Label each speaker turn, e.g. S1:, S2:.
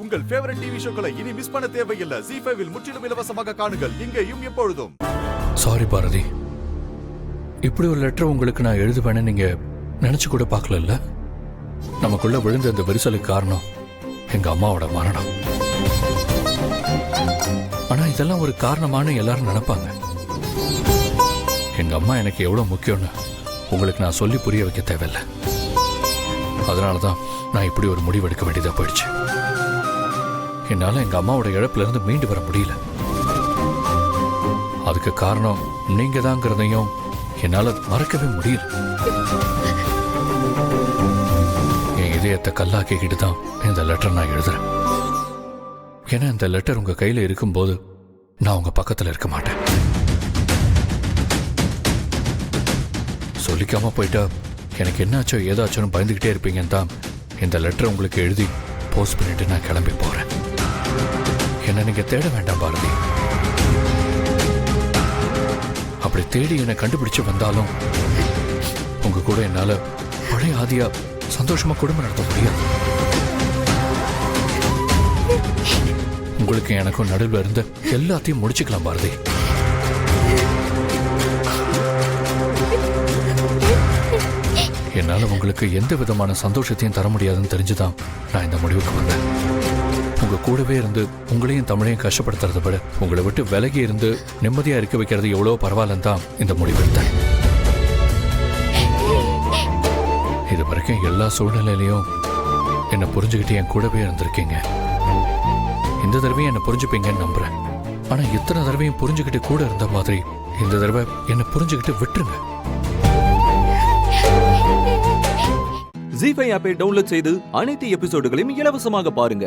S1: உங்கள் favourite TV ஷோக்களை இனி miss பண்ண தேவையில்லை. ZEE5 இல் முற்றிலும் இலவசமாக காணுங்கள், இங்கேயும் எப்பொழுதும்.
S2: சாரி பாரதி, இப்படி ஒரு லெட்டர் உங்களுக்கு நான் எழுதுவேன்னு நீங்க நினைச்சு கூட பார்க்கல. நமக்குள்ள விழுந்த இந்த விரிசலுக்கு காரணம் எங்க அம்மாவோட மரணம். ஆனா இதெல்லாம் ஒரு காரணமான எல்லாரும் நினைப்பாங்க. எங்க அம்மா எனக்கு எவ்வளவு முக்கியம்னு உங்களுக்கு நான் சொல்லி புரிய வைக்க தேவையில்லை. அதனாலதான் நான் இப்படி ஒரு முடிவு எடுக்க வேண்டியதா போயிடுச்சு. என்னால எங்க அம்மாவோட இழப்புல இருந்து மீண்டு வர முடியல. அதுக்கு காரணம் நீங்க தாங்கிறதையும் என்னால மறக்கவே முடியல. என் இதயத்தை கல்லாக்கிக்கிட்டு தான் இந்த லெட்டர் நான் எழுதுறேன். ஏன்னா இந்த லெட்டர் உங்க கையில இருக்கும்போது நான் உங்க பக்கத்துல இருக்க மாட்டேன். சொல்லிக்காம போயிட்டா எனக்கு என்னாச்சோ ஏதாச்சும் பயந்துகிட்டே இருப்பீங்கன்னு தான் இந்த லெட்டர் உங்களுக்கு எழுதி போஸ்ட் பண்ணிட்டு நான் கிளம்பி போறேன். என்ன நீங்க தேட வேண்டாம் பாரதி. அப்படி தேடி என்னை கண்டுபிடிச்சு வந்தாலும் உங்க கூட என்னால பழைய ஆதியா சந்தோஷமா குடும்பம் நடத்த முடியாது. உங்களுக்கு எனக்கும் நடுவில் இருந்த எல்லாத்தையும் முடிச்சுக்கலாம் பாரதி. என்னால உங்களுக்கு எந்த விதமான சந்தோஷத்தையும் தர முடியாதுன்னு தெரிஞ்சுதான் நான் இந்த முடிவுக்கு வந்தேன். உங்க கூடவே இருந்து உங்களையும் தமிழையும் கஷ்டப்படுத்துறதை விட உங்களை விட்டு விலகி இருந்து நிம்மதியா இருக்க வைக்கிறது எவ்வளவு பரவாயில்லன்னு தான் இந்த முடிவு எடுத்தேன். இது வரைக்கும் எல்லா சூழ்நிலையிலையும் என்னை புரிஞ்சுக்கிட்டு என் கூடவே இருந்திருக்கீங்க. இந்த தடவையும் என்னை புரிஞ்சுப்பீங்கன்னு நம்புறேன். ஆனா இத்தனை தடவையும் புரிஞ்சுக்கிட்டு கூட இருந்த மாதிரி இந்த தடவை என்னை புரிஞ்சுக்கிட்டு விட்டுருங்க.
S3: ZEE5 ஆப்பை டவுன்லோட் செய்து அனைத்து எபிசோடுகளையும் இலவசமாக பாருங்க.